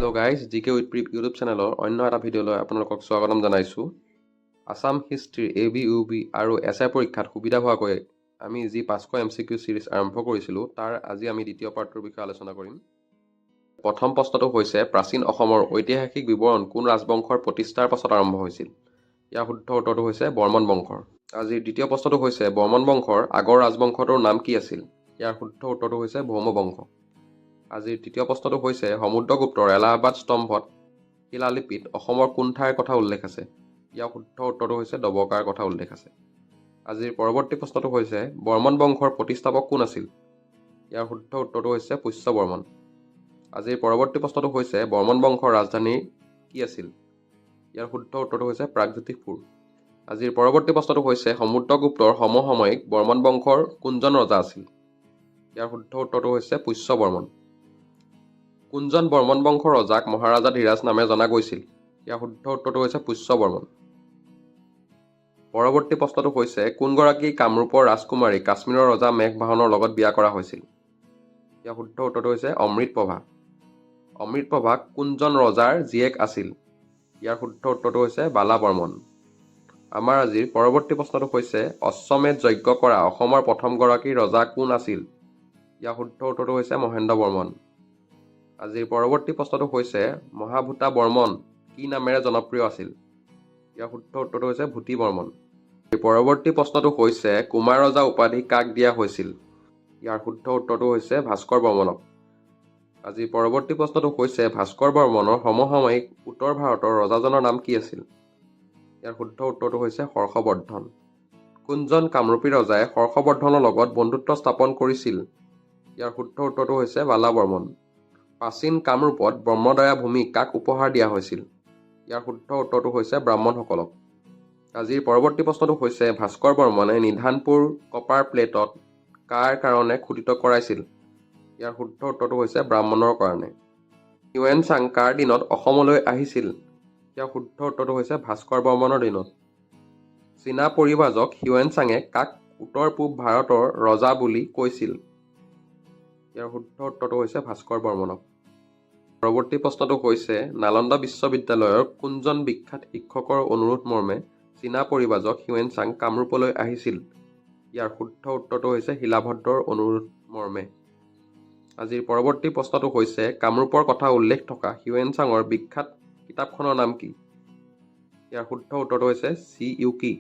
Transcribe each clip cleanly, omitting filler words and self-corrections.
Hello' guys, জিকে with প্ৰিপ YouTube চেনেলৰ অন্য এটা ভিডিঅ'লৈ আপোনালোকক স্বাগতম জনাইছোঁ। আছাম হিষ্ট্ৰী ABUB আৰু SI পৰীক্ষাত সুবিধা হোৱাকৈ আমি যি 500 MCQ চিৰিজ আৰম্ভ কৰিছিলোঁ তাৰ আজি আমি দ্বিতীয় পাৰ্টটোৰ বিষয়ে আলোচনা কৰিম। প্ৰথম প্ৰশ্নটো হৈছে প্ৰাচীন অসমৰ ঐতিহাসিক বিৱৰণ কোন ৰাজবংশৰ প্ৰতিষ্ঠাৰ পাছত আৰম্ভ হৈছিল? ইয়াৰ শুদ্ধ উত্তৰটো হৈছে বৰ্মন বংশৰ। আজিৰ দ্বিতীয় প্ৰশ্নটো হৈছে বৰ্মন বংশৰ আগৰ ৰাজবংশটোৰ নাম কি আছিল? ইয়াৰ শুদ্ধ উত্তৰটো হৈছে ভৌম বংশ। আজিৰ তৃতীয় প্ৰশ্নটো হৈছে সমুদ্ৰগুপ্তৰ এলাহাবাদ স্তম্ভত শিলালিপিত অসমৰ কোন ঠাইৰ কথা উল্লেখ আছে? ইয়াৰ শুদ্ধ উত্তৰটো হৈছে ডবকাৰ কথা উল্লেখ আছে। আজিৰ পৰৱৰ্তী প্ৰশ্নটো হৈছে বৰ্মন বংশৰ প্ৰতিষ্ঠাপক কোন আছিল? ইয়াৰ শুদ্ধ উত্তৰটো হৈছে পুষ্য বৰ্মন। আজিৰ পৰৱৰ্তী প্ৰশ্নটো হৈছে বৰ্মন বংশৰ ৰাজধানী কি আছিল? ইয়াৰ শুদ্ধ উত্তৰটো হৈছে প্ৰাগজ্যোতিষপুৰ। আজিৰ পৰৱৰ্তী প্ৰশ্নটো হৈছে সমুদ্ৰগুপ্তৰ সমসাময়িক বৰ্মন বংশৰ কোনজন ৰজা আছিল? ইয়াৰ শুদ্ধ উত্তৰটো হৈছে পুষ্য বৰ্মন। কোনজন বৰ্মন বংশৰ ৰজাক মহাৰাজা ধীৰাজ নামে জনা গৈছিল? ইয়াৰ শুদ্ধ উত্তৰটো হৈছে পুষ্য বৰ্মন। পৰৱৰ্তী প্ৰশ্নটো হৈছে কোনগৰাকী কামৰূপৰ ৰাজকুমাৰী কাশ্মীৰৰ ৰজা মেঘবাহনৰ লগত বিয়া কৰা হৈছিল? ইয়াৰ শুদ্ধ উত্তৰটো হৈছে অমৃতপ্ৰভা। অমৃতপ্ৰভা কোনজন ৰজাৰ জীয়েক আছিল? ইয়াৰ শুদ্ধ উত্তৰটো হৈছে বালা বৰ্মন। আমাৰ আজিৰ পৰৱৰ্তী প্ৰশ্নটো হৈছে অশ্বমেধ যজ্ঞ কৰা অসমৰ প্ৰথমগৰাকী ৰজা কোন আছিল? ইয়াৰ শুদ্ধ উত্তৰটো হৈছে মহেন্দ্ৰ বৰ্মন। আজিৰ পৰৱৰ্তী প্ৰশ্নটো হৈছে মহাভূতা বৰ্মন কি নামেৰে জনপ্ৰিয় আছিল? ইয়াৰ শুদ্ধ উত্তৰটো হৈছে ভূতি বৰ্মন। পৰৱৰ্তী প্ৰশ্নটো হৈছে কুমাৰ ৰজা উপাধি কাক দিয়া হৈছিল? ইয়াৰ শুদ্ধ উত্তৰটো হৈছে ভাস্কৰ বৰ্মনক। আজিৰ পৰৱৰ্তী প্ৰশ্নটো হৈছে ভাস্কৰ বৰ্মনৰ সমসাময়িক উত্তৰ ভাৰতৰ ৰজাজনৰ নাম কি আছিল? ইয়াৰ শুদ্ধ উত্তৰটো হৈছে হৰ্ষবৰ্ধন। কোনজন কামৰূপী ৰজাই হৰ্ষবৰ্ধনৰ লগত বন্ধুত্ব স্থাপন কৰিছিল? ইয়াৰ শুদ্ধ উত্তৰটো হৈছে বালা বৰ্মন। প্ৰাচীন কামৰূপত ব্ৰহ্মদয়া ভূমি কাক উপহাৰ দিয়া হৈছিল? ইয়াৰ শুদ্ধ উত্তৰটো হৈছে ব্ৰাহ্মণসকলক। আজিৰ পৰৱৰ্তী প্ৰশ্নটো হৈছে ভাস্কৰ বৰ্মনে নিধানপুৰ কপাৰ প্লেটত কাৰ কাৰণে খোদিত কৰাইছিল? ইয়াৰ শুদ্ধ উত্তৰটো হৈছে ব্ৰাহ্মণৰ কাৰণে। হিউৱেন চাং কাৰ দিনত অসমলৈ আহিছিল? ইয়াৰ শুদ্ধ উত্তৰটো হৈছে ভাস্কৰ বৰ্মনৰ দিনত। চীনা পৰিব্ৰাজক হিউৱেন চাঙে কাক উত্তৰ পূব ভাৰতৰ ৰজা বুলি কৈছিল? ইয়াৰ শুদ্ধ উত্তৰটো হৈছে ভাস্কৰ বৰ্মনক। পৰৱৰ্তী প্ৰশ্নটো হৈছে নালন্দা বিশ্ববিদ্যালয়ৰ কোনজন বিখ্যাত শিক্ষকৰ অনুৰোধ মৰ্মে চীনা পৰিব্ৰাজক হিউৱেন চাং কামৰূপলৈ আহিছিল? ইয়াৰ শুদ্ধ উত্তৰটো হৈছে শিলাভদ্ৰৰ অনুৰোধ মৰ্মে। আজিৰ পৰৱৰ্তী প্ৰশ্নটো হৈছে কামৰূপৰ কথা উল্লেখ থকা হিউৱেন চাঙৰ বিখ্যাত কিতাপখনৰ নাম কি? ইয়াৰ শুদ্ধ উত্তৰটো হৈছে চি ইউকি।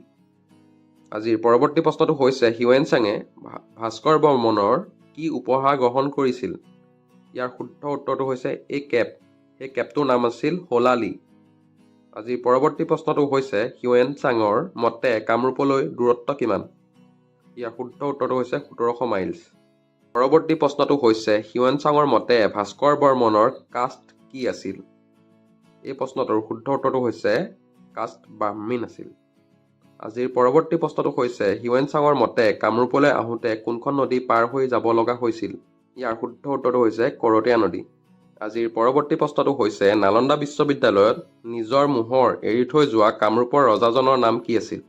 আজিৰ পৰৱৰ্তী প্ৰশ্নটো হৈছে হিউৱেন চাঙে ভাস্কৰ বৰ্মনৰ কি উপহাৰ গ্ৰহণ কৰিছিল? ইয়াৰ শুদ্ধ উত্তৰটো হৈছে এই কেপ। সেই কেপটোৰ নাম আছিল হোলালি। আজিৰ পৰৱৰ্তী প্ৰশ্নটো হৈছে হিউৱেন চাঙৰ মতে কামৰূপলৈ দূৰত্ব কিমান? ইয়াৰ শুদ্ধ উত্তৰটো হৈছে 1700 মাইলছ। পৰৱৰ্তী প্ৰশ্নটো হৈছে হিউৱেন চাঙৰ মতে ভাস্কৰ বৰ্মনৰ কাষ্ট কি আছিল? এই প্ৰশ্নটোৰ শুদ্ধ উত্তৰটো হৈছে কাষ্ট ব্ৰাহ্মীণ আছিল। আজিৰ পৰৱৰ্তী প্ৰশ্নটো হৈছে হিউৱেন চাঙৰ মতে কামৰূপলৈ আহোঁতে কোনখন নদী পাৰ হৈ যাব লগা হৈছিল? ইয়াৰ শুদ্ধ উত্তৰটো হৈছে কৰতীয়া নদী। আজিৰ পৰৱৰ্তী প্ৰশ্নটো হৈছে নালন্দা বিশ্ববিদ্যালয়ত নিজৰ মোহৰ এৰি থৈ যোৱা কামৰূপৰ ৰজাজনৰ নাম কি আছিল?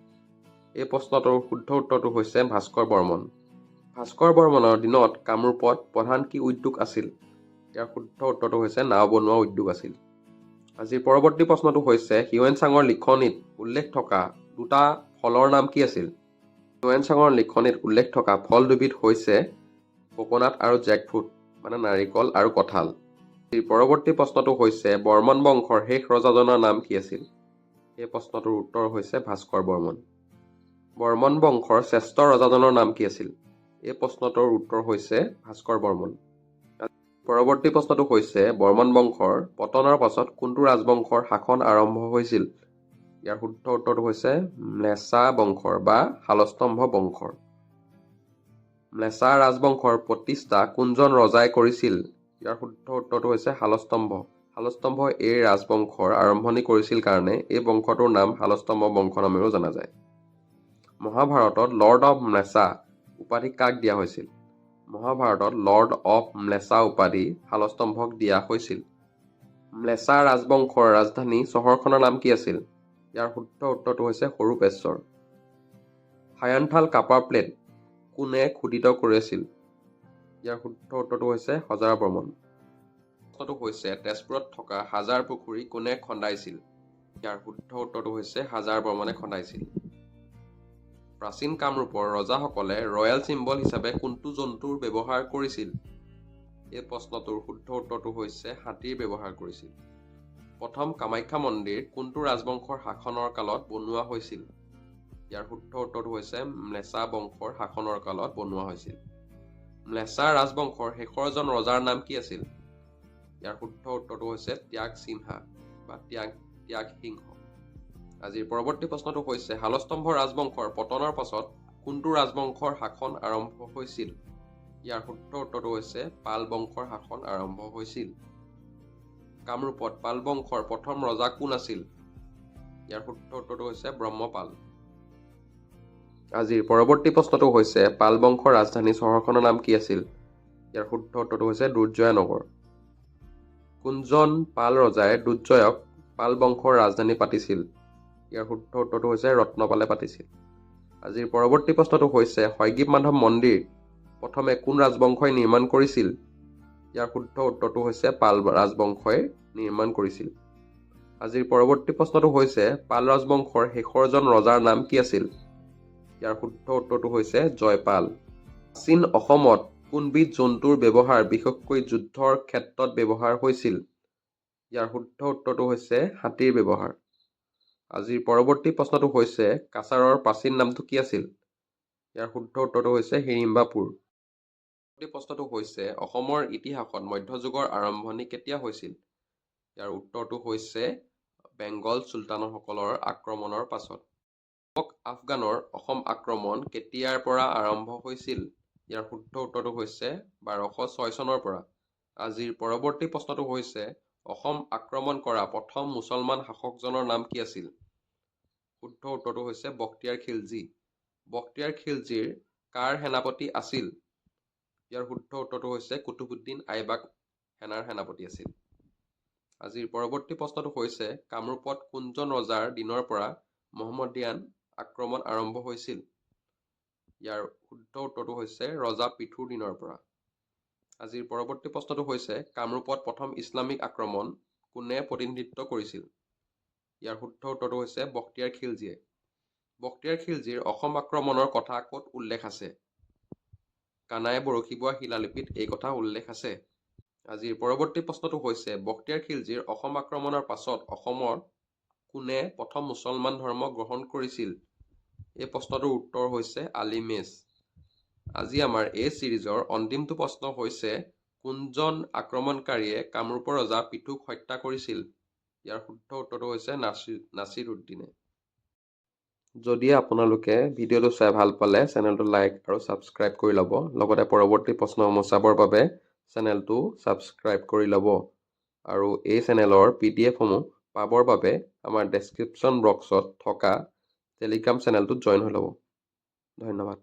এই প্ৰশ্নটোৰ শুদ্ধ উত্তৰটো হৈছে ভাস্কৰ বৰ্মন। ভাস্কৰ বৰ্মনৰ দিনত কামৰূপত প্ৰধান কি উদ্যোগ আছিল? ইয়াৰ শুদ্ধ উত্তৰটো হৈছে নাও বনোৱা উদ্যোগ আছিল। আজিৰ পৰৱৰ্তী প্ৰশ্নটো হৈছে হিউৱেন চাঙৰ লিখনিত উল্লেখ থকা দুটা ফলৰ নাম কি আছিল? হিউৱেন চাঙৰ লিখনিত উল্লেখ থকা ফল দুবিধ হৈছে কোকোনাট আৰু জেকফ্ৰুট, মানে নাৰিকল আৰু কঁঠাল। আজিৰ পৰৱৰ্তী প্ৰশ্নটো হৈছে বৰ্মন বংশৰ শেষ ৰজাজনৰ নাম কি আছিল? এই প্ৰশ্নটোৰ উত্তৰ হৈছে ভাস্কৰ বৰ্মন। বৰ্মন বংশৰ শ্ৰেষ্ঠ ৰজাজনৰ নাম কি আছিল? এই প্ৰশ্নটোৰ উত্তৰ হৈছে ভাস্কৰ বৰ্মন। পৰৱৰ্তী প্ৰশ্নটো হৈছে বৰ্মন বংশৰ পতনৰ পাছত কোনটো ৰাজবংশৰ শাসন আৰম্ভ হৈছিল? ইয়াৰ শুদ্ধ উত্তৰটো হৈছে ম্লেছা বংশৰ বা শালস্তম্ভ বংশৰ। ম্লেছা ৰাজবংশৰ প্ৰতিষ্ঠা কোনজন ৰজাই কৰিছিল? ইয়াৰ শুদ্ধ উত্তৰটো হৈছে শালস্তম্ভ। শালস্তম্ভই এই ৰাজবংশৰ আৰম্ভণি কৰিছিল কাৰণে এই বংশটোৰ নাম শালস্তম্ভ বংশ নামেৰেও জনা যায়। মহাভাৰতত লৰ্ড অৱ ম্লেছা উপাধি কাক দিয়া হৈছিল? মহাভাৰতত লৰ্ড অৱ ম্লেছা উপাধি শালস্তম্ভক দিয়া হৈছিল। ম্লেছা ৰাজবংশৰ ৰাজধানী চহৰখনৰ নাম কি আছিল? ইয়াৰ শুদ্ধ উত্তৰটো হৈছে সৰুপেশ্বৰ। হায়ানথাল কাপাৰ প্লেট কোনে খোদিত কৰিছিল? ইয়াৰ শুদ্ধ উত্তৰটো হৈছে হজাৰা বৰ্মন। প্ৰশ্নটো হৈছে তেজপুৰত থকা হাজাৰ পুখুৰী কোনে খন্দাইছিল? ইয়াৰ শুদ্ধ উত্তৰটো হৈছে হাজাৰ বৰ্মনে খন্দাইছিল। প্ৰাচীন কামৰূপৰ ৰজাসকলে ৰয়েল চিম্বল হিচাপে কোনটো জন্তুৰ ব্যৱহাৰ কৰিছিল? এই প্ৰশ্নটোৰ শুদ্ধ উত্তৰটো হৈছে হাতীৰ ব্যৱহাৰ কৰিছিল। প্ৰথম কামাখ্যা মন্দিৰ কোনটো ৰাজবংশৰ শাসনৰ কালত বনোৱা হৈছিল? ইয়াৰ শুদ্ধ উত্তৰটো হৈছে ম্লেচ্ছা বংশৰ শাসনৰ কালত বনোৱা হৈছিল। ম্লেচ্ছা ৰাজবংশৰ শেষৰজন ৰজাৰ নাম কি আছিল? ইয়াৰ শুদ্ধ উত্তৰটো হৈছে ত্যাগ সিংহা বা ত্যাগ সিংহ। আজিৰ পৰৱৰ্তী প্ৰশ্নটো হৈছে শালস্তম্ভ ৰাজবংশৰ পতনৰ পাছত কোনটো ৰাজবংশৰ শাসন আৰম্ভ হৈছিল? ইয়াৰ শুদ্ধ উত্তৰটো হৈছে পাল বংশৰ শাসন আৰম্ভ হৈছিল। কামৰূপত পাল বংশৰ প্ৰথম ৰজা কোন আছিল? ইয়াৰ শুদ্ধ উত্তৰটো হৈছে ব্ৰহ্মপাল। আজিৰ পৰৱৰ্তী প্ৰশ্নটো হৈছে পাল বংশৰ ৰাজধানী চহৰখনৰ নাম কি আছিল? ইয়াৰ শুদ্ধ উত্তৰটো হৈছে দুৰ্জয় নগৰ। কোনজন পাল ৰজাই দুৰ্জয়ক পাল বংশৰ ৰাজধানী পাতিছিল? ইয়াৰ শুদ্ধ উত্তৰটো হৈছে ৰত্নপালে পাতিছিল। আজিৰ পৰৱৰ্তী প্ৰশ্নটো হৈছে হয়গ্ৰীৱ মাধৱ মন্দিৰ প্ৰথমে কোন ৰাজবংশই নিৰ্মাণ কৰিছিল? ইয়াৰ শুদ্ধ উত্তৰটো হৈছে পাল ৰাজবংশই নিৰ্মাণ কৰিছিল। আজিৰ পৰৱৰ্তী প্ৰশ্নটো হৈছে পাল ৰাজবংশৰ শেষৰজন ৰজাৰ নাম কি আছিল? ইয়াৰ শুদ্ধ উত্তৰটো হৈছে জয়পাল। প্ৰাচীন অসমত কোনবিধ জন্তুৰ ব্যৱহাৰ বিশেষকৈ যুদ্ধৰ ক্ষেত্ৰত ব্যৱহাৰ হৈছিল? ইয়াৰ শুদ্ধ উত্তৰটো হৈছে হাতীৰ ব্যৱহাৰ। আজিৰ পৰৱৰ্তী প্ৰশ্নটো হৈছে কাছাৰৰ প্ৰাচীন নামটো কি আছিল? ইয়াৰ শুদ্ধ উত্তৰটো হৈছে হিড়িম্বাপুৰ। পৰৱৰ্তী প্ৰশ্নটো হৈছে অসমৰ ইতিহাসত মধ্যযুগৰ আৰম্ভণি কেতিয়া হৈছিল? ইয়াৰ উত্তৰটো হৈছে বেংগল চুলতানসকলৰ আক্ৰমণৰ পাছত। আফগানৰ অসম আক্ৰমণ কেতিয়াৰ পৰা আৰম্ভ হৈছিল? ইয়াৰ শুদ্ধ উত্তৰটো হৈছে 1206 চনৰ পৰা। আজিৰ পৰৱৰ্তী প্ৰশ্নটো হৈছে অসম আক্ৰমণ কৰা প্ৰথম মুছলমান শাসকজনৰ নাম কি আছিল? শুদ্ধ উত্তৰটো হৈছে বখতিয়াৰ খিলজী। বখতিয়াৰ খিলজীৰ কাৰ সেনাপতি আছিল? ইয়াৰ শুদ্ধ উত্তৰটো হৈছে কুতুবুদ্দিন আইবাক সেনাৰ সেনাপতি আছিল। আজিৰ পৰৱৰ্তী প্ৰশ্নটো হৈছে কামৰূপত কোনজন ৰজাৰ দিনৰ পৰা মহম্মদীয়ান আক্ৰমণ আৰম্ভ হৈছিল? ইয়াৰ শুদ্ধ উত্তৰটো হৈছে ৰজা পৃথুৰ দিনৰ পৰা। আজিৰ পৰৱৰ্তী প্ৰশ্নটো হৈছে কামৰূপত প্ৰথম ইছলামিক আক্ৰমণ কোনে প্ৰতিনিধিত্ব কৰিছিল? ইয়াৰ শুদ্ধ উত্তৰটো হৈছে বখতিয়াৰ খিলজীয়ে। বখতিয়াৰ খিলজীৰ অসম আক্ৰমণৰ কথা ক'ত উল্লেখ আছে? কানাই বৰশী বোৱা শিলালিপিত এই কথা উল্লেখ আছে। আজিৰ পৰৱৰ্তী প্ৰশ্নটো হৈছে বখতিয়াৰ খিলজীৰ অসম আক্ৰমণৰ পাছত অসমৰ কোনে প্ৰথম মুছলমান ধৰ্ম গ্ৰহণ কৰিছিল? এই প্ৰশ্নটোৰ উত্তৰ হৈছে আলী মেজ। আজি আমাৰ এই ছিৰিজৰ অন্তিমটো প্ৰশ্ন হৈছে কোনজন আক্ৰমণকাৰীয়ে কামৰূপৰ ৰজা পৃথুক হত্যা কৰিছিল? ইয়াৰ শুদ্ধ উত্তৰটো হৈছে নাছিৰ উদ্দিনে। যদি আপোনালোকে ভিডিঅ'টো চাই ভাল পালে চেনেলটো লাইক আৰু ছাবস্ক্ৰাইব কৰি ল'ব। লগতে পৰৱৰ্তী প্ৰশ্নসমূহ চাবৰ বাবে চেনেলটো ছাবস্ক্ৰাইব কৰি ল'ব। আৰু এই চেনেলৰ PDF-সমূহ পাবৰ বাবে আমাৰ ডেছক্ৰিপশ্যন বক্সত থকা টেলিগ্ৰাম চেনেলটোত জইন হৈ ল'ব। ধন্যবাদ।